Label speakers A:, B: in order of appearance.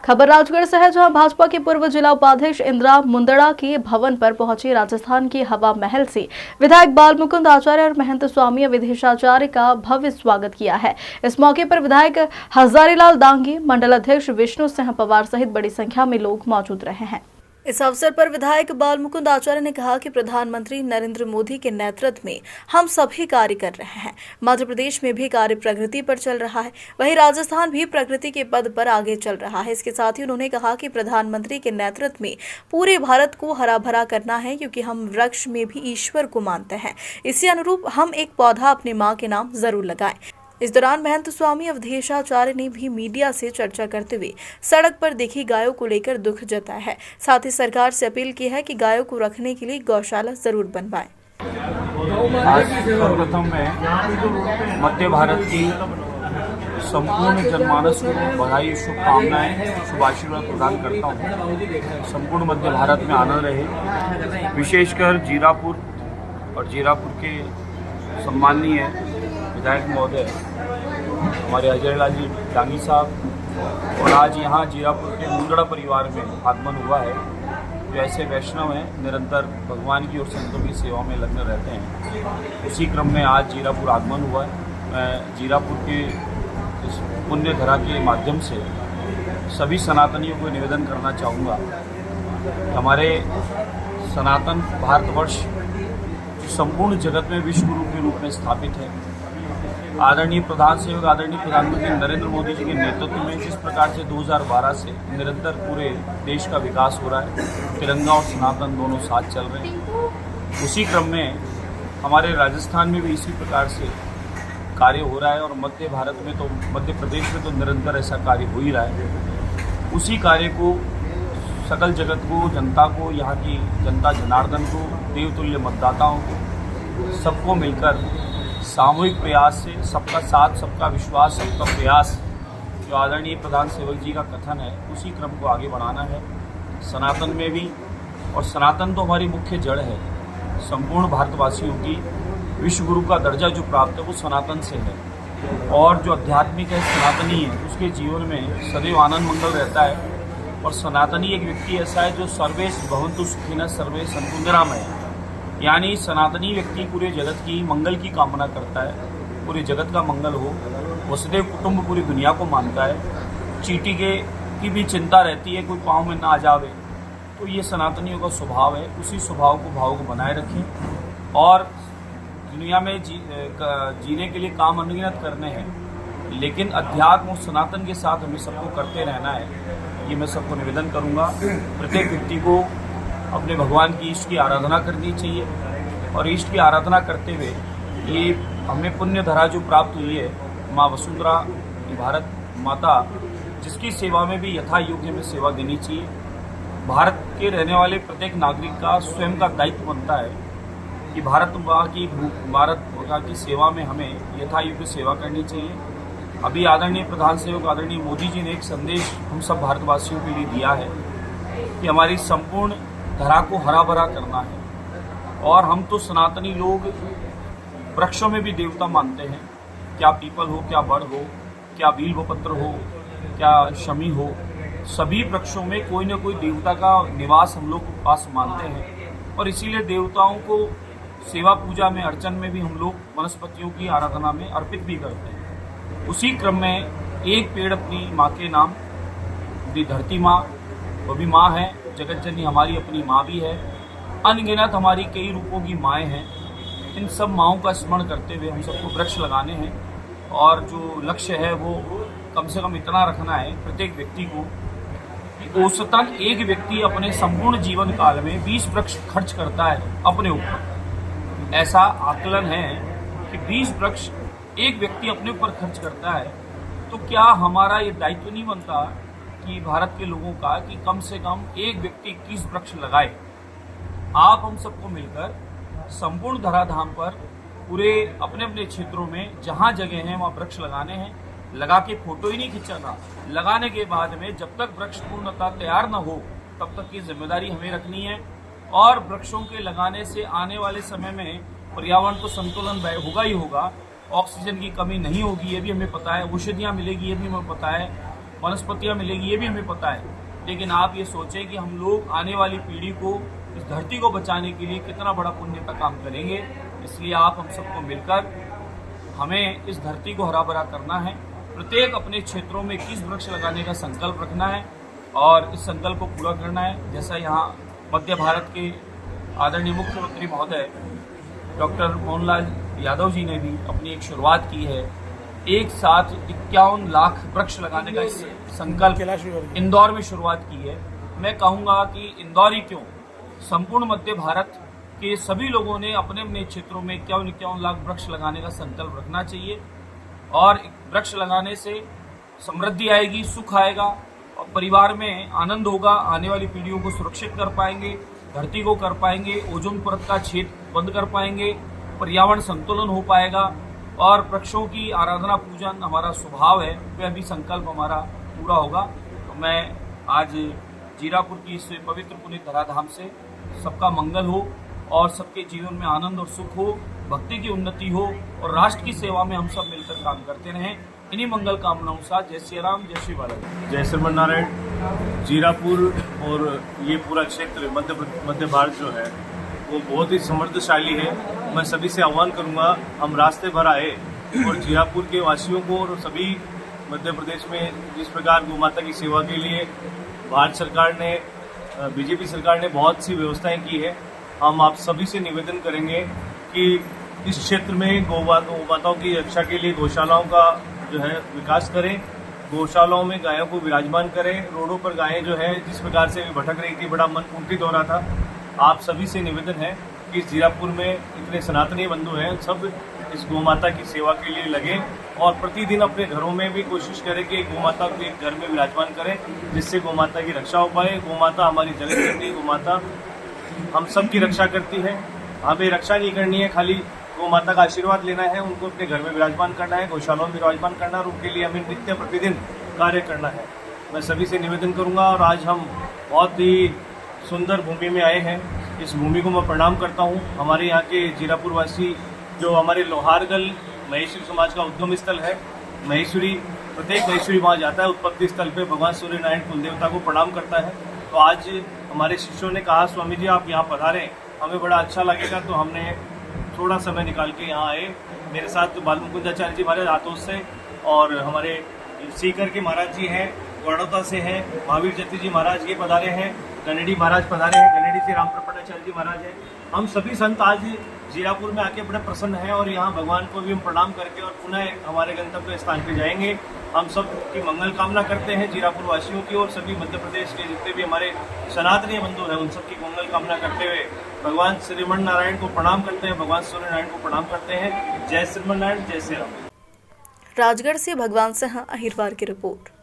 A: खबर राजगढ़ से है, जहां भाजपा के पूर्व जिला उपाध्यक्ष इंदिरा मुंदड़ा के भवन पर पहुंची राजस्थान की हवा महल से विधायक बाल मुकुंद आचार्य और महंत स्वामी विदेशाचार्य का भव्य स्वागत किया है। इस मौके पर विधायक हजारीलाल दांगी, मंडल अध्यक्ष विष्णु सिंह पवार सहित बड़ी संख्या में लोग मौजूद रहे हैं। इस अवसर पर विधायक बाल मुकुंद आचार्य ने कहा कि प्रधानमंत्री नरेंद्र मोदी के नेतृत्व में हम सभी कार्य कर रहे हैं। मध्य प्रदेश में भी कार्य प्रगति पर चल रहा है, वहीं राजस्थान भी प्रगति के पद पर आगे चल रहा है। इसके साथ ही उन्होंने कहा कि प्रधानमंत्री के नेतृत्व में पूरे भारत को हरा भरा करना है, क्योंकि हम वृक्ष में भी ईश्वर को मानते हैं। इसी अनुरूप हम एक पौधा अपनी माँ के नाम जरूर लगाएं। इस दौरान महंत स्वामी विदेशाचार्य ने भी मीडिया से चर्चा करते हुए सड़क पर देखी गायों को लेकर दुख जताया है। साथ ही सरकार से अपील की है कि गायों को रखने के लिए गौशाला जरूर बनवाएं।
B: आज सर्वप्रथम मैं मध्य भारत की संपूर्ण जनमानस को बधाई, शुभकामनाएं, शुभाशीर्वाद प्रदान करता हूं। संपूर्ण मध्य भारत में आनंद रहे, विशेषकर जीरापुर और जीरापुर के सम्माननीय विधायक महोदय हमारे हजारीलाल जी दांगी साहब, और आज यहाँ जीरापुर के मुंदड़ा परिवार में आगमन हुआ है, जो ऐसे वैष्णव हैं, निरंतर भगवान की और संतों की सेवा में लग्न रहते हैं। उसी क्रम में आज जीरापुर आगमन हुआ है। मैं जीरापुर के इस पुण्य धरा के माध्यम से सभी सनातनियों को निवेदन करना चाहूँगा, हमारे सनातन भारतवर्ष संपूर्ण जगत में विश्व गुरु के रूप में स्थापित है। आदरणीय प्रधान सेवक, आदरणीय प्रधानमंत्री नरेंद्र मोदी जी के नेतृत्व में जिस प्रकार से 2012 से निरंतर पूरे देश का विकास हो रहा है, तिरंगा और सनातन दोनों साथ चल रहे हैं। उसी क्रम में हमारे राजस्थान में भी इसी प्रकार से कार्य हो रहा है, और मध्य भारत में तो, मध्य प्रदेश में तो निरंतर ऐसा कार्य हो ही रहा है। उसी कार्य को सकल जगत को, जनता को, यहाँ की जनता जनार्दन को, देवतुल्य मतदाताओं को, सबको मिलकर सामूहिक प्रयास से सबका साथ, सबका विश्वास, सबका प्रयास, जो आदरणीय प्रधान सेवक जी का कथन है, उसी क्रम को आगे बढ़ाना है। सनातन में भी, और सनातन तो हमारी मुख्य जड़ है, संपूर्ण भारतवासियों की विश्व गुरु का दर्जा जो प्राप्त है वो सनातन से है, और जो आध्यात्मिक है, सनातनी है, उसके जीवन में सदैव आनंद मंगल रहता है। और सनातनी एक व्यक्ति ऐसा है जो सर्वे भवन्तु सुखिनः सर्वे सन्तु निरामयाः है, यानी सनातनी व्यक्ति पूरे जगत की मंगल की कामना करता है, पूरे जगत का मंगल हो, वसुदेव कुटुंब पूरी दुनिया को मानता है, चींटी की भी चिंता रहती है कोई पाँव में ना आ जावे। तो ये सनातनियों का स्वभाव है, उसी स्वभाव को बनाए रखें, और दुनिया में जीने के लिए काम अनगिनत करने हैं, लेकिन अध्यात्म और सनातन के साथ हमें सबको करते रहना है। ये मैं सबको निवेदन करूँगा। प्रत्येक व्यक्ति को अपने भगवान की, इष्ट की आराधना करनी चाहिए, और इष्ट की आराधना करते हुए ये हमें पुण्य धरा जो प्राप्त हुई है, माँ वसुंधरा भारत माता, जिसकी सेवा में भी यथा योग्य में सेवा देनी चाहिए। भारत के रहने वाले प्रत्येक नागरिक का स्वयं का दायित्व बनता है कि भारत माँ की सेवा में हमें यथा योग्य सेवा करनी चाहिए। अभी आदरणीय प्रधान सेवक, आदरणीय मोदी जी ने एक संदेश हम सब भारतवासियों के लिए दिया है कि हमारी संपूर्ण धरा को हरा भरा करना है, और हम तो सनातनी लोग वृक्षों में भी देवता मानते हैं, क्या पीपल हो, क्या बड़ हो, क्या बील्वपत्र हो, क्या शमी हो, सभी वृक्षों में कोई न कोई देवता का निवास हम लोग पास मानते हैं, और इसीलिए देवताओं को सेवा पूजा में, अर्चन में भी हम लोग वनस्पतियों की आराधना में अर्पित भी करते हैं। उसी क्रम में एक पेड़ अपनी माँ के नाम, दी धरती माँ, वो भी माँ है, जगत जननी हमारी अपनी माँ भी है, अनगिनत हमारी कई रूपों की माएँ हैं। इन सब माँओं का स्मरण करते हुए हम सबको वृक्ष लगाने हैं, और जो लक्ष्य है वो कम से कम इतना रखना है प्रत्येक व्यक्ति को कि औसतन एक व्यक्ति अपने संपूर्ण जीवन काल में 20 वृक्ष खर्च करता है अपने ऊपर। ऐसा आकलन है कि 20 वृक्ष एक व्यक्ति अपने ऊपर खर्च करता है, तो क्या हमारा ये दायित्व नहीं बनता कि भारत के लोगों का कि कम से कम एक व्यक्ति 21 वृक्ष लगाए। आप हम सबको मिलकर संपूर्ण धराधाम पर पूरे अपने अपने क्षेत्रों में जहाँ जगह हैं वहाँ वृक्ष लगाने हैं। लगा के फोटो ही नहीं खिंचाना, लगाने के बाद में जब तक वृक्ष पूर्णतः तैयार न हो तब तक की जिम्मेदारी हमें रखनी है। और वृक्षों के लगाने से आने वाले समय में पर्यावरण तो संतुलन होगा ही होगा, ऑक्सीजन की कमी नहीं होगी, ये भी हमें पता है, औषधियाँ मिलेगी, ये भी हमें पता है, वनस्पतियाँ मिलेगी, ये भी हमें पता है। लेकिन आप ये सोचें कि हम लोग आने वाली पीढ़ी को, इस धरती को बचाने के लिए कितना बड़ा पुण्य का काम करेंगे। इसलिए आप हम सबको मिलकर हमें इस धरती को हरा भरा करना है। प्रत्येक अपने क्षेत्रों में 21 वृक्ष लगाने का संकल्प रखना है और इस संकल्प को पूरा करना है। जैसा यहाँ मध्य भारत के आदरणीय मुख्यमंत्री महोदय डॉक्टर मोहनलाल यादव जी ने भी अपनी एक शुरुआत की है, एक साथ 51 लाख वृक्ष लगाने का इस संकल्प इंदौर में शुरुआत की है। मैं कहूँगा कि इंदौर ही क्यों, संपूर्ण मध्य भारत के सभी लोगों ने अपने अपने क्षेत्रों में 51 लाख वृक्ष लगाने का संकल्प रखना चाहिए। और वृक्ष लगाने से समृद्धि आएगी, सुख आएगा और परिवार में आनंद होगा। आने वाली पीढ़ियों को सुरक्षित कर पाएंगे, धरती को कर पाएंगे, ओजोन परत का छेद बंद कर पाएंगे, पर्यावरण संतुलन हो पाएगा और वृक्षों की आराधना पूजन हमारा स्वभाव है, वह भी संकल्प हमारा पूरा होगा। तो मैं आज जीरापुर की इस पवित्र पुण्य धराधाम से सबका मंगल हो और सबके जीवन में आनंद और सुख हो, भक्ति की उन्नति हो और राष्ट्र की सेवा में हम सब मिलकर काम करते रहें। इन्हीं मंगल कामनाओं से जय श्री राम, जय श्री बालाजी।
C: जय श्रीमन नारायण। जीरापुर और ये पूरा क्षेत्र मध्य भारत जो है वो बहुत ही समृद्धशाली है। मैं सभी से आह्वान करूंगा, हम रास्ते भर आए और जीरापुर के वासियों को और सभी मध्य प्रदेश में जिस प्रकार गौ माता की सेवा के लिए भारत सरकार ने, बीजेपी सरकार ने बहुत सी व्यवस्थाएं की है, हम आप सभी से निवेदन करेंगे कि इस क्षेत्र में गौ माताओं की रक्षा के लिए गौशालाओं का जो है विकास करें, गौशालाओं में गायों को विराजमान करें। रोडों पर गायें जो है जिस प्रकार से भटक रही थी, बड़ा मन कुंठित हो रहा था। आप सभी से निवेदन है कि जीरापुर में इतने सनातनी बंधु हैं, सब इस गौ माता की सेवा के लिए लगे और प्रतिदिन अपने घरों में भी कोशिश करें कि गौ माता को एक घर में विराजमान करें, जिससे गौ माता की रक्षा हो पाए। गौ माता हमारी जगत जननी, गौ माता हम सब की रक्षा करती है। हमें रक्षा नहीं करनी है, खाली गौ माता का आशीर्वाद लेना है, उनको अपने घर में विराजमान करना है, गौशालाओं में विराजमान करना है और उनके लिए हमें नित्य प्रतिदिन कार्य करना है। मैं सभी से निवेदन करूंगा और आज हम बहुत ही सुंदर भूमि में आए हैं। इस भूमि को मैं प्रणाम करता हूं। हमारे यहाँ के जीरापुर वासी जो हमारे लोहारगल महेश्वरी समाज का उद्गम स्थल है, महेश्वरी, प्रत्येक महेश्वरी वहाँ जाता है, उत्पत्ति स्थल पे भगवान सूर्य नारायण कुल देवता को प्रणाम करता है। तो आज हमारे शिष्यों ने कहा, स्वामी जी आप यहाँ पधारें, हमें बड़ा अच्छा लगेगा, तो हमने थोड़ा समय निकाल के यहाँ आए। मेरे साथ बालमुकुंदाचार्य जी महाराज हाथोस से और हमारे सीकर के महाराज जी हैं, बड़ौदा से हैं, महावीर जति जी महाराज ये पधारे हैं, गनेडी महाराज पधारे हैं, गनेडी से राम प्रपन्नाचार्य जी महाराज हैं। हम सभी संत आज जीरापुर में आके बड़े प्रसन्न हैं और यहाँ भगवान को भी हम प्रणाम करके और पुनः हमारे गंतव्य स्थान पे जाएंगे। हम सब की मंगल कामना करते हैं जीरापुर वासियों की और सभी मध्य प्रदेश के जितने भी हमारे सनातनी बंधु हैं उन सब की मंगल कामना करते हुए भगवान श्रीमन नारायण को प्रणाम करते हैं, भगवान सूर्य नारायण को प्रणाम करते हैं। जय श्रीमन नारायण, जय श्री राम।
A: राजगढ़ से भगवान सिंह अहिरवार की रिपोर्ट।